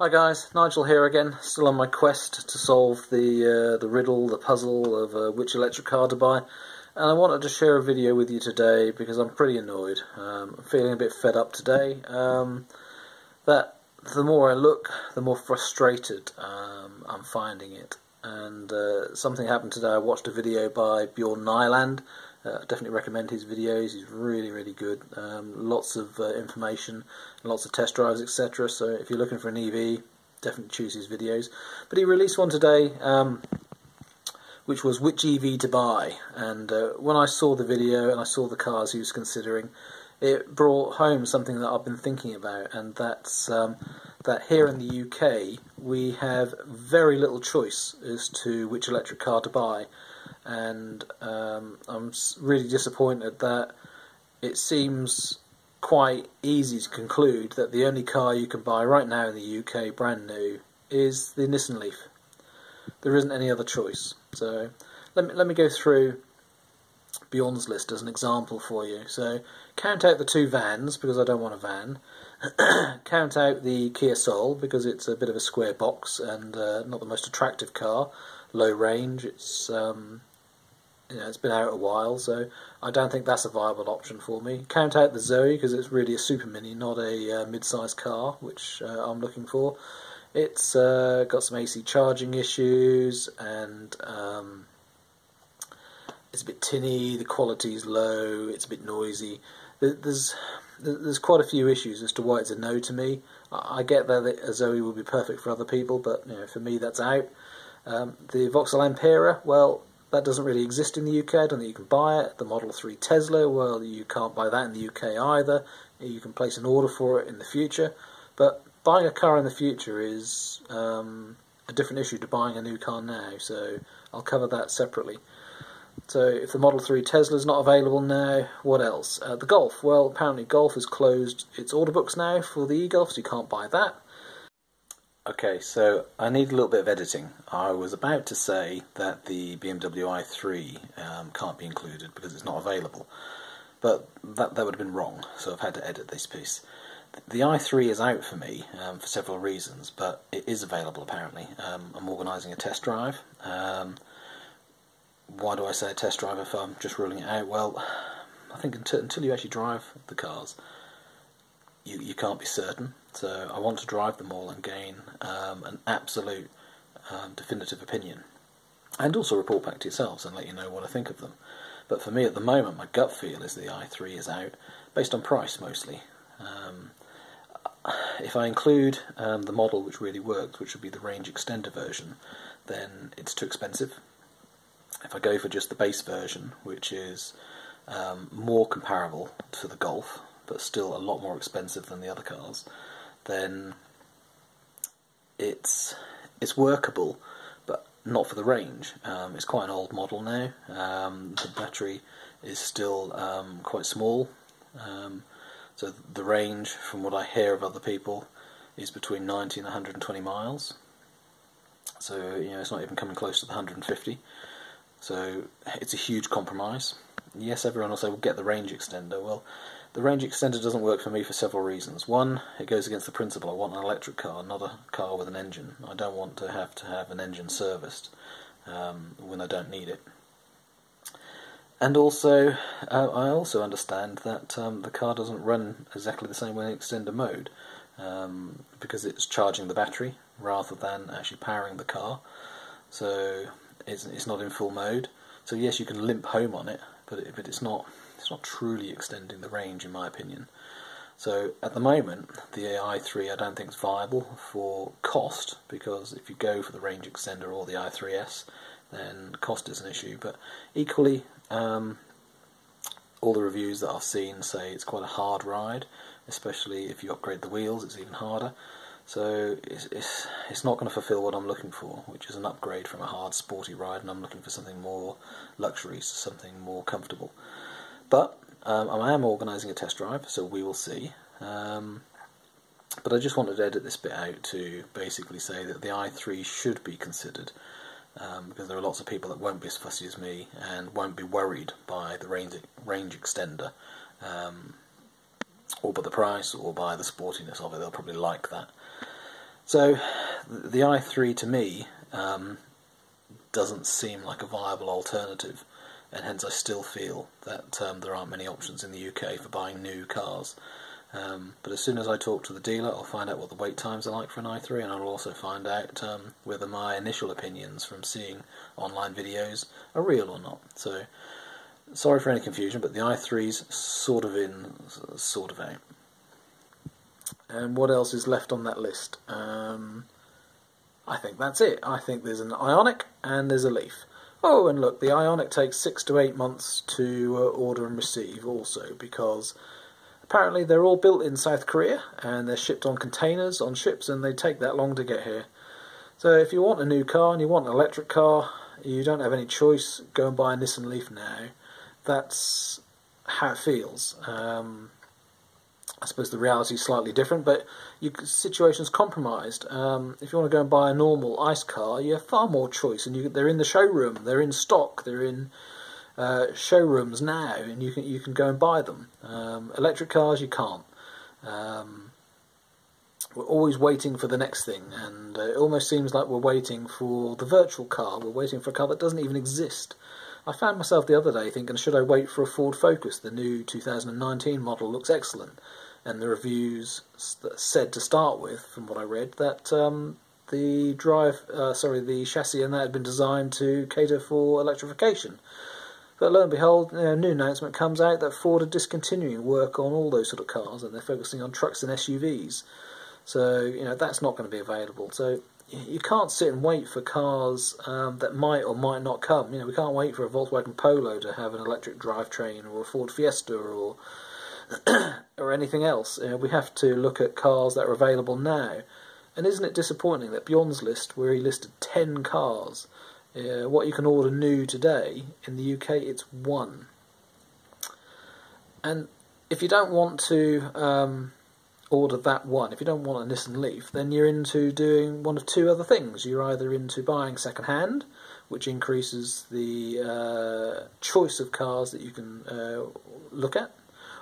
Hi guys, Nigel here again, still on my quest to solve the riddle, the puzzle of which electric car to buy, and I wanted to share a video with you today because I'm pretty annoyed. I'm feeling a bit fed up today, that the more I look, the more frustrated I'm finding it. And something happened today. I watched a video by Bjorn Nyland. I definitely recommend his videos. He's really good. Lots of information, lots of test drives, etc. So if you're looking for an EV, definitely choose his videos. But he released one today, which was which EV to buy. And when I saw the video and I saw the cars he was considering, it brought home something that I've been thinking about, and that's that here in the UK we have very little choice as to which electric car to buy. And I'm really disappointed that it seems quite easy to conclude that the only car you can buy right now in the UK, brand new, is the Nissan Leaf. There isn't any other choice. So let me go through Bjorn's list as an example for you. So count out the two vans, because I don't want a van. Count out the Kia Soul, because it's a bit of a square box and not the most attractive car. Low range. It's it's been out a while, so I don't think that's a viable option for me. Count out the Zoe, because it's really a super mini, not a mid-sized car, which I'm looking for. It's got some AC charging issues, and it's a bit tinny, the quality's low, it's a bit noisy. There's quite a few issues as to why it's a no to me. I get that a Zoe would be perfect for other people, but for me that's out. The Vauxhall Ampera, well, that doesn't really exist in the UK. I don't think you can buy it. The Model 3 Tesla, well, you can't buy that in the UK either. You can place an order for it in the future, but buying a car in the future is a different issue to buying a new car now, so I'll cover that separately. So if the Model 3 Tesla is not available now, what else? The Golf, well, apparently Golf has closed its order books now for the e-Golf, so you can't buy that. Okay, so I need a little bit of editing. I was about to say that the BMW i3 can't be included because it's not available, but that would have been wrong, so I've had to edit this piece. The i3 is out for me for several reasons, but it is available apparently. I'm organising a test drive. Why do I say a test drive if I'm just ruling it out? Well, I think until you actually drive the cars, you can't be certain. So I want to drive them all and gain an absolute definitive opinion, and also report back to yourselves and let you know what I think of them. But for me at the moment, my gut feel is the i3 is out, based on price mostly. If I include the model which really works, which would be the range extender version, then it's too expensive. If I go for just the base version, which is more comparable to the Golf, but still a lot more expensive than the other cars, then it's workable, but not for the range. It's quite an old model now. The battery is still quite small, so the range, from what I hear of other people, is between 90 and 120 miles. So it's not even coming close to the 150. So it's a huge compromise. Yes, everyone will say, well, get the range extender. Well, the range extender doesn't work for me for several reasons. One, it goes against the principle. I want an electric car, not a car with an engine. I don't want to have an engine serviced when I don't need it. And also, I also understand that the car doesn't run exactly the same way in extender mode, because it's charging the battery rather than actually powering the car. So it's not in full mode. So yes, you can limp home on it, but it's not truly extending the range, in my opinion. So at the moment, the i3 I don't think is viable for cost, because if you go for the range extender or the i3S, then cost is an issue. But equally, all the reviews that I've seen say it's quite a hard ride, especially if you upgrade the wheels, it's even harder. So it's not going to fulfil what I'm looking for, which is an upgrade from a hard sporty ride, and I'm looking for something more luxury, something more comfortable. But I am organising a test drive, so we will see. But I just wanted to edit this bit out to basically say that the i3 should be considered, because there are lots of people that won't be as fussy as me and won't be worried by the range extender, or by the price, or by the sportiness of it. They'll probably like that. So the i3 to me doesn't seem like a viable alternative, and hence I still feel that there aren't many options in the UK for buying new cars. But as soon as I talk to the dealer, I'll find out what the wait times are like for an i3, and I'll also find out whether my initial opinions from seeing online videos are real or not. So, sorry for any confusion, but the i3's sort of in, sort of out. And what else is left on that list? I think that's it. I think there's an Ioniq and there's a Leaf. Oh, and look, the Ioniq takes 6 to 8 months to order and receive also, because apparently they're all built in South Korea and they're shipped on containers on ships, and they take that long to get here. So if you want a new car and you want an electric car, you don't have any choice, go and buy a Nissan Leaf now. That's how it feels. I suppose the reality is slightly different, but your situation's compromised. If you want to go and buy a normal ICE car, you have far more choice, and they're in the showroom, they're in stock, they're in showrooms now, and you can go and buy them. Electric cars, you can't. We're always waiting for the next thing, and it almost seems like we're waiting for the virtual car. We're waiting for a car that doesn't even exist. I found myself the other day thinking, should I wait for a Ford Focus? The new 2019 model looks excellent, and the reviews said to start with, from what I read, that the chassis and that had been designed to cater for electrification. But lo and behold, a new announcement comes out that Ford are discontinuing work on all those sort of cars, and they're focusing on trucks and SUVs. So that's not going to be available. So you can't sit and wait for cars that might or might not come. We can't wait for a Volkswagen Polo to have an electric drivetrain, or a Ford Fiesta, or or anything else. We have to look at cars that are available now. And isn't it disappointing that Bjorn's list, where he listed 10 cars, what you can order new today, in the UK it's 1. And if you don't want to order that one, if you don't want a Nissan Leaf, then you're into doing one of two other things. You're either into buying second hand, which increases the choice of cars that you can look at,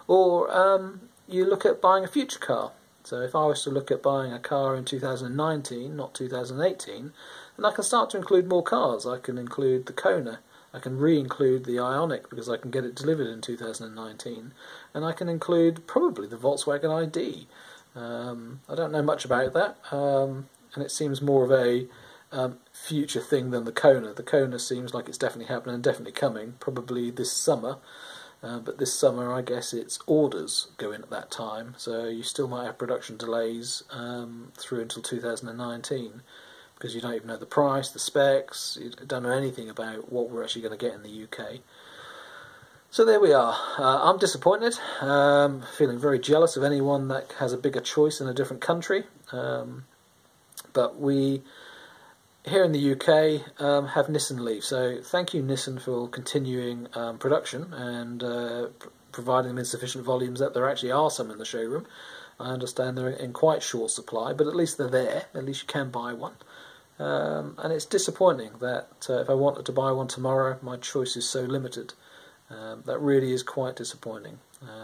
or you look at buying a future car. So if I was to look at buying a car in 2019, not 2018, then I can start to include more cars. I can include the Kona, I can re-include the Ioniq because I can get it delivered in 2019, and I can include probably the Volkswagen ID. I don't know much about that, and it seems more of a future thing than the Kona. The Kona seems like it's definitely happening and definitely coming, probably this summer. But this summer, I guess it's orders go in at that time, so you still might have production delays through until 2019, because you don't even know the price, the specs, you don't know anything about what we're actually going to get in the UK. So there we are. I'm disappointed, feeling very jealous of anyone that has a bigger choice in a different country, but we here in the UK have Nissan Leaf, so thank you Nissan for continuing production and providing them in sufficient volumes that there actually are some in the showroom. I understand they're in quite short supply, but at least they're there, at least you can buy one. And it's disappointing that if I wanted to buy one tomorrow, my choice is so limited. That really is quite disappointing.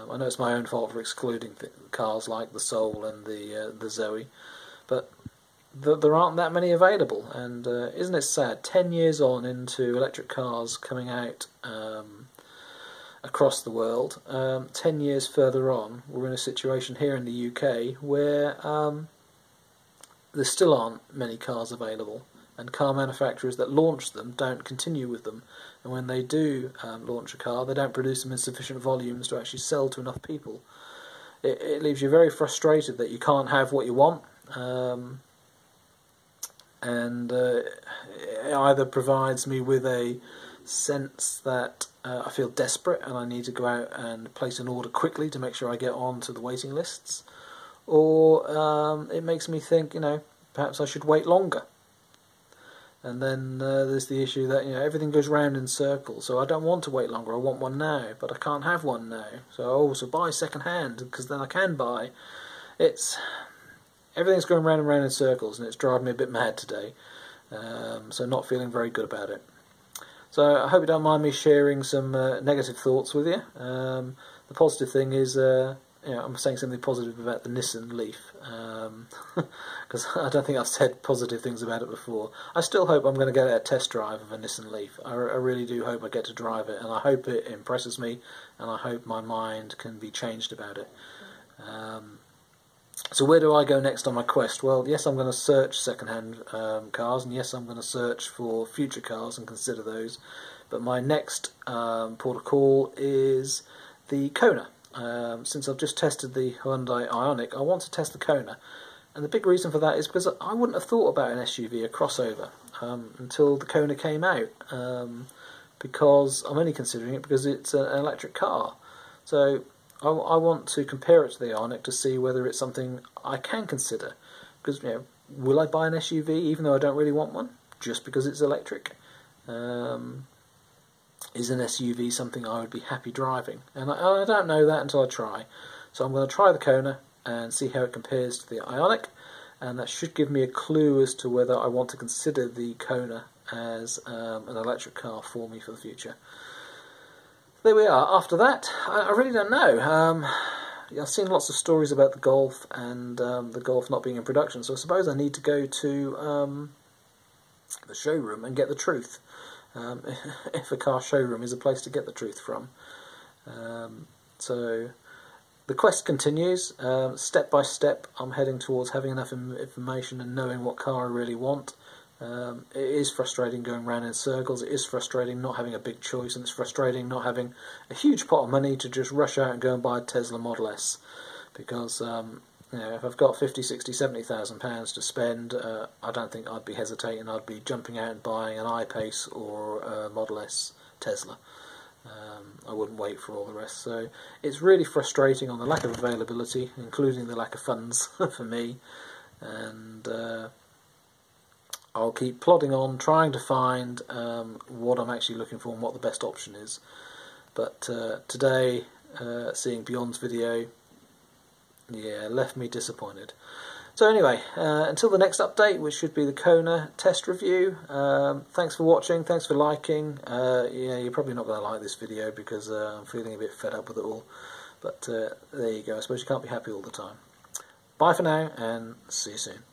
I know it's my own fault for excluding cars like the Soul and the Zoe, but there aren't that many available, and isn't it sad, 10 years on into electric cars coming out across the world, 10 years further on, we're in a situation here in the UK where there still aren't many cars available, and car manufacturers that launch them don't continue with them, and when they do launch a car, they don't produce them in sufficient volumes to actually sell to enough people. It leaves you very frustrated that you can't have what you want, and it either provides me with a sense that I feel desperate and I need to go out and place an order quickly to make sure I get on to the waiting lists, or it makes me think, perhaps I should wait longer. And then there's the issue that everything goes round in circles, so I don't want to wait longer, I want one now, but I can't have one now, so I also buy second hand, because then I can buy. Everything's going round and round in circles, and it's driving me a bit mad today, so not feeling very good about it. So I hope you don't mind me sharing some negative thoughts with you. The positive thing is I'm saying something positive about the Nissan Leaf, because I don't think I've said positive things about it before. I still hope I'm going to get a test drive of a Nissan Leaf. I really do hope I get to drive it, and I hope it impresses me, and I hope my mind can be changed about it. So where do I go next on my quest? Well, yes, I'm going to search second-hand cars, and yes, I'm going to search for future cars and consider those. But my next port of call is the Kona. Since I've just tested the Hyundai Ioniq, I want to test the Kona. And the big reason for that is because I wouldn't have thought about an SUV, a crossover, until the Kona came out. Because I'm only considering it because it's an electric car. So I want to compare it to the Ioniq to see whether it's something I can consider. Because, will I buy an SUV even though I don't really want one, just because it's electric? Is an SUV something I would be happy driving? And I don't know that until I try. So I'm going to try the Kona and see how it compares to the Ioniq, and that should give me a clue as to whether I want to consider the Kona as an electric car for me for the future. There we are. After that, I really don't know. I've seen lots of stories about the Golf and the Golf not being in production, so I suppose I need to go to the showroom and get the truth. If a car showroom is a place to get the truth from. So the quest continues. Step by step I'm heading towards having enough information and knowing what car I really want. It is frustrating going round in circles, it is frustrating not having a big choice, and it's frustrating not having a huge pot of money to just rush out and go and buy a Tesla Model S, because if I've got 50, 60, 70,000 pounds to spend, I don't think I'd be hesitating. I'd be jumping out and buying an I-Pace or a Model S Tesla. I wouldn't wait for all the rest. So it's really frustrating on the lack of availability, including the lack of funds for me, and I'll keep plodding on, trying to find what I'm actually looking for and what the best option is. But today, seeing Bjorn's video, left me disappointed. So anyway, until the next update, which should be the Kona test review, thanks for watching, thanks for liking. You're probably not going to like this video because I'm feeling a bit fed up with it all. But there you go, I suppose you can't be happy all the time. Bye for now, and see you soon.